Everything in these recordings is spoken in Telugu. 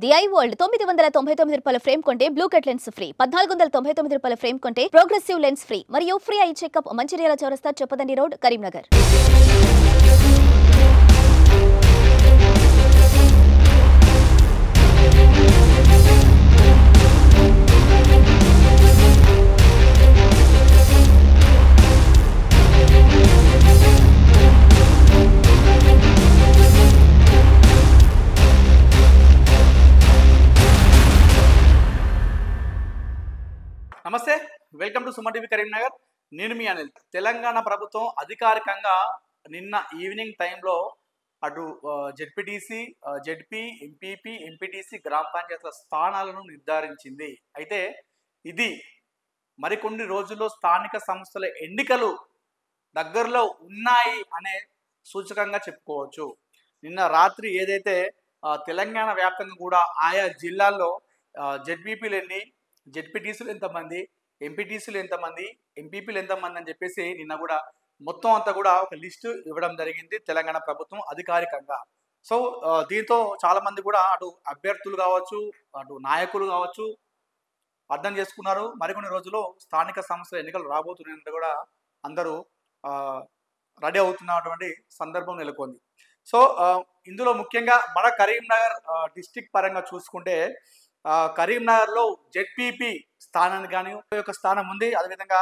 ది ఐ వరల్డ్ 999 రూపాయల ఫ్రేమ్ కొంటే బ్లూ కట్ లెన్స్ ఫ్రీ, 1499 రూపాయల ఫ్రేమ్ కొంటే ప్రోగ్రెసివ్ లెన్స్ ఫ్రీ మరియు ఫ్రీ ఐ చెకప్ మంచిర్యాల చౌరస్తా చొప్పదండి రోడ్ కరీంనగర్. నమస్తే, welcome to Suman TV Karimnagar. నేను మీ అనిల్. తెలంగాణ ప్రభుత్వం అధికారికంగా నిన్న ఈవినింగ్ టైంలో అటు జెడ్పీటీసీ, జెడ్పీ, ఎంపీపీ, ఎంపీటీసీ గ్రామ పంచాయతీల స్థానాలను నిర్ధారించింది. అయితే ఇది మరికొన్ని రోజుల్లో స్థానిక సంస్థల ఎన్నికలు దగ్గరలో ఉన్నాయి అనే సూచకంగా చెప్పుకోవచ్చు. నిన్న రాత్రి ఏదైతే తెలంగాణ వ్యాప్తంగా కూడా ఆయా జిల్లాల్లో జెడ్పీపీలు ఎన్ని, జెడ్పీటీసీలు ఎంతమంది, ఎంపీటీసీలు ఎంతమంది, ఎంపీపీలు ఎంతమంది అని చెప్పేసి నిన్న కూడా మొత్తం అంతా కూడా ఒక లిస్టు ఇవ్వడం జరిగింది తెలంగాణ ప్రభుత్వం అధికారికంగా. సో దీంతో చాలామంది కూడా అటు అభ్యర్థులు కావచ్చు, అటు నాయకులు కావచ్చు అర్థం చేసుకున్నారు. మరికొన్ని రోజుల్లో స్థానిక సంస్థల ఎన్నికలు రాబోతున్నాయంటే కూడా అందరూ రెడీ అవుతున్నటువంటి సందర్భం నెలకొంది. సో ఇందులో ముఖ్యంగా మన కరీంనగర్ డిస్టిక్ పరంగా చూసుకుంటే కరీంనగర్లో జెడ్పీపీ స్థానానికి కానీ ఒక స్థానం ఉంది. అదేవిధంగా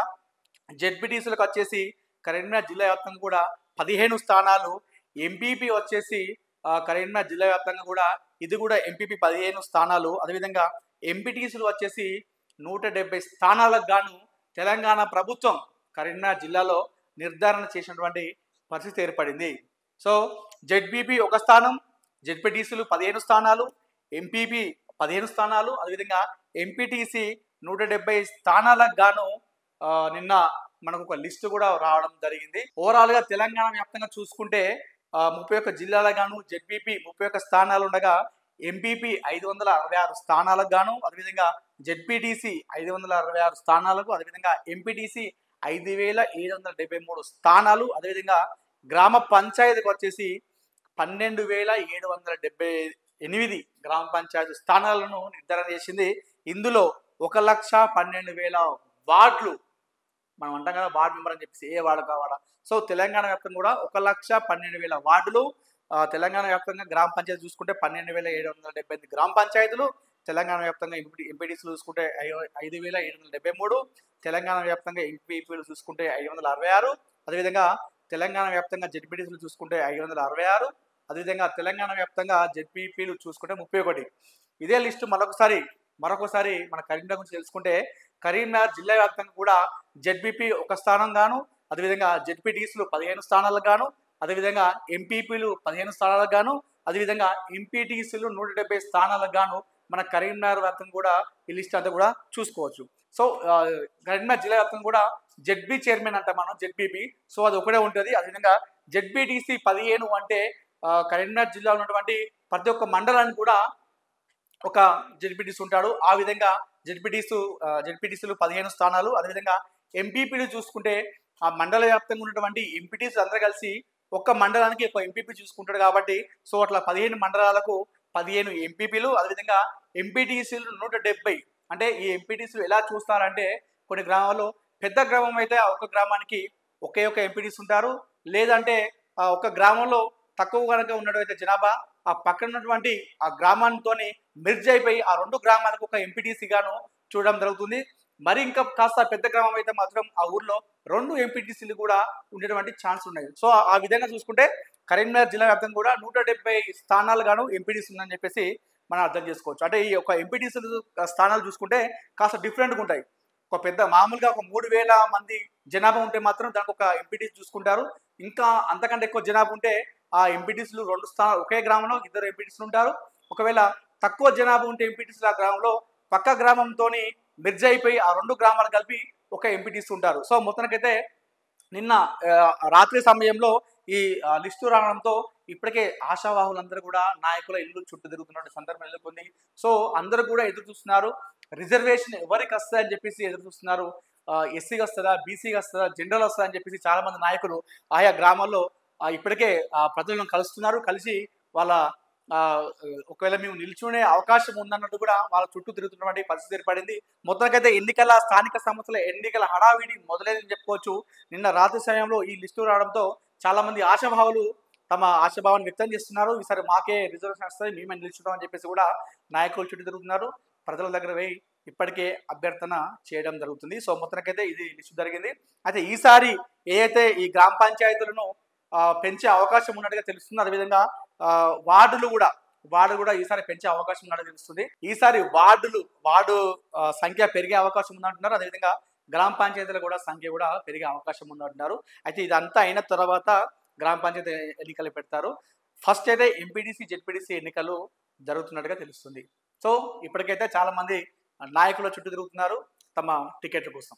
జెడ్పీటీసీలకు వచ్చేసి కరీంనగర్ జిల్లా వ్యాప్తంగా కూడా 15 స్థానాలు, ఎంపీపీ వచ్చేసి కరీంనగర్ జిల్లా వ్యాప్తంగా కూడా ఇది కూడా ఎంపీపీ 15 స్థానాలు, అదేవిధంగా ఎంపీటీసీలు వచ్చేసి 170 స్థానాలకు గాను తెలంగాణ ప్రభుత్వం కరీంనగర్ జిల్లాలో నిర్ధారణ చేసినటువంటి పరిస్థితి ఏర్పడింది. సో జెడ్పీపీ ఒక స్థానం, జెడ్పీటీసీలు 15 స్థానాలు, ఎంపీపీ 15 స్థానాలు, అదేవిధంగా ఎంపీటీసీ 170 స్థానాలకు గాను నిన్న మనకు ఒక లిస్టు కూడా రావడం జరిగింది. ఓవరాల్గా తెలంగాణ వ్యాప్తంగా చూసుకుంటే 31 జిల్లాలకు గాను జెడ్పీపీ 31 స్థానాలు ఉండగా ఎంపీపీ 566 స్థానాలకు గాను, అదేవిధంగా జెడ్పీటీసీ 566 స్థానాలకు, అదేవిధంగా ఎంపీటీసీ 5773 స్థానాలు, అదేవిధంగా గ్రామ పంచాయతీకి వచ్చేసి 12778 గ్రామ పంచాయతీ స్థానాలను నిర్ధారణ చేసింది. ఇందులో 1,12,000 వార్డులు, మనం అంటాం కదా వార్డు మెంబర్ అని చెప్పేసి, ఏ వార్డు కావాలా. సో తెలంగాణ వ్యాప్తంగా కూడా 1,12,000 వార్డులు, తెలంగాణ వ్యాప్తంగా గ్రామ పంచాయతీ చూసుకుంటే 12,778 గ్రామ పంచాయతీలు, తెలంగాణ వ్యాప్తంగా ఎంపీటీసీలు చూసుకుంటే 5,773, తెలంగాణ వ్యాప్తంగా ఎంపీపీలు చూసుకుంటే 566, అదేవిధంగా తెలంగాణ వ్యాప్తంగా జెడ్పీటీసీలు చూసుకుంటే 566, అదేవిధంగా తెలంగాణ వ్యాప్తంగా జెడ్పీపీలు చూసుకుంటే 31. ఇదే లిస్టు మరొకసారి మన కరీంనగర్ గురించి తెలుసుకుంటే కరీంనగర్ జిల్లా వ్యాప్తంగా కూడా జెడ్పీపీ ఒక స్థానం గాను, అదేవిధంగా జెడ్పీటీసీలు 15 స్థానాలకు గాను, అదేవిధంగా ఎంపీపీలు 15 స్థానాలకు గాను, అదేవిధంగా ఎంపీటీసీలు 170 స్థానాలకు గాను మన కరీంనగర్ వ్యాప్తంగా కూడా ఈ లిస్ట్ అంతా కూడా చూసుకోవచ్చు. సో కరీంనగర్ జిల్లా వ్యాప్తంగా కూడా జెడ్పీ చైర్మన్ అంటే మనం జెడ్పీపీ, సో అది ఒకటే ఉంటుంది. అదేవిధంగా జెడ్పీటీసీ 15 అంటే కరీంనగర్ జిల్లాలో ఉన్నటువంటి ప్రతి ఒక్క మండలానికి కూడా ఒక జెడ్పీటీసీ ఉంటాడు. ఆ విధంగా జెడ్పీటీసీలు 15 స్థానాలు, అదేవిధంగా ఎంపీపీలు చూసుకుంటే ఆ మండల వ్యాప్తంగా ఉన్నటువంటి ఎంపీటీసీలు అందరూ కలిసి ఒక్క మండలానికి ఒక ఎంపీపీ చూసుకుంటాడు కాబట్టి, సో అట్లా 15 మండలాలకు 15 ఎంపీపీలు, అదేవిధంగా ఎంపీటీసీలు 170. అంటే ఈ ఎంపీటీసీలు ఎలా చూస్తారంటే కొన్ని గ్రామాల్లో పెద్ద గ్రామం అయితే ఒక గ్రామానికి ఒకే ఒక ఎంపీటీసీ ఉంటారు, లేదంటే ఒక గ్రామంలో తక్కువ కనుక ఉన్నటువంటి జనాభా ఆ పక్కన ఉన్నటువంటి ఆ గ్రామాలతో మెర్జ్ అయిపోయి ఆ 2 గ్రామాలకు ఒక ఎంపీటీసీ గాను చూడడం జరుగుతుంది. మరి ఇంకా కాస్త పెద్ద గ్రామం అయితే మాత్రం ఆ ఊర్లో 2 ఎంపీటీసీలు కూడా ఉండేటువంటి ఛాన్స్ ఉన్నాయి. సో ఆ విధంగా చూసుకుంటే కరీంనగర్ జిల్లా వ్యాప్తంగా కూడా 170 స్థానాలు గాను ఎంపీటీసీ ఉందని చెప్పేసి మనం అర్థం చేసుకోవచ్చు. అంటే ఈ యొక్క ఎంపీటీసీలు స్థానాలు చూసుకుంటే కాస్త డిఫరెంట్గా ఉంటాయి. ఒక పెద్ద మామూలుగా ఒక 3,000 మంది జనాభా ఉంటే మాత్రం దానికి ఒక ఎంపీటీసీ చూసుకుంటారు. ఇంకా అంతకంటే ఎక్కువ జనాభా ఉంటే ఆ ఎంపీటీసీలు 2 స్థానాలు, ఒకే గ్రామంలో 2 ఎంపీటీసీలు ఉంటారు. ఒకవేళ తక్కువ జనాభా ఉంటే ఎంపీటీసీలు ఆ గ్రామంలో పక్క గ్రామంతో మెర్జ్ అయిపోయి ఆ 2 గ్రామాలు కలిపి ఒక ఎంపీటీసీ ఉంటారు. సో మొత్తానికైతే నిన్న రాత్రి సమయంలో ఈ లిస్టు రావడంతో ఇప్పటికే ఆశావాహులందరూ కూడా నాయకుల ఇల్లు చుట్టూ తిరుగుతున్న సందర్భం నెలకొంది. సో అందరూ కూడా ఎదురు చూస్తున్నారు, రిజర్వేషన్ ఎవరికి వస్తుందని చెప్పేసి ఎదురు చూస్తున్నారు. ఎస్సీకి వస్తుందా, బీసీకి వస్తుందా, జనరల్ వస్తుందా అని చెప్పేసి చాలా మంది నాయకులు ఆయా గ్రామాల్లో ఇప్పటికే ప్రజలను కలుస్తున్నారు. కలిసి వాళ్ళ ఆ, ఒకవేళ మేము నిల్చునే అవకాశం ఉందన్నట్టు కూడా వాళ్ళ చుట్టూ తిరుగుతున్నటువంటి పరిస్థితి ఏర్పడింది. మొత్తానికైతే ఎన్నికల స్థానిక సంస్థల ఎన్నికల హడావిడి మొదలైందని చెప్పుకోవచ్చు. నిన్న రాత్రి సమయంలో ఈ లిస్టు రావడంతో చాలా మంది ఆశాభావులు తమ ఆశాభావాన్ని వ్యక్తం చేస్తున్నారు. ఈసారి మాకే రిజర్వేషన్ వస్తుంది, మేమే నిల్చుంటాం అని చెప్పేసి కూడా నాయకులు చుట్టూ తిరుగుతున్నారు. ప్రజల దగ్గర పోయి ఇప్పటికే అభ్యర్థన చేయడం జరుగుతుంది. సో మొత్తానికైతే ఇది లిస్టు జరిగింది. అయితే ఈసారి ఏదైతే ఈ గ్రామ పంచాయతీలను పెంచే అవకాశం ఉన్నట్టుగా తెలుస్తుంది. అదేవిధంగా వార్డు కూడా ఈసారి పెంచే అవకాశం ఉన్నట్టు తెలుస్తుంది. ఈసారి వార్డు సంఖ్య పెరిగే అవకాశం ఉందంటున్నారు. అదేవిధంగా గ్రామ పంచాయతీల కూడా సంఖ్య కూడా పెరిగే అవకాశం ఉందంటున్నారు. అయితే ఇదంతా అయిన తర్వాత గ్రామ పంచాయతీ ఎన్నికలు పెడతారు. ఫస్ట్ అయితే ఎంపీటీసీ జెడ్పీటీసీ ఎన్నికలు జరుగుతున్నట్టుగా తెలుస్తుంది. సో ఇప్పటికైతే చాలా మంది నాయకుల చుట్టూ తిరుగుతున్నారు తమ టికెట్ల కోసం.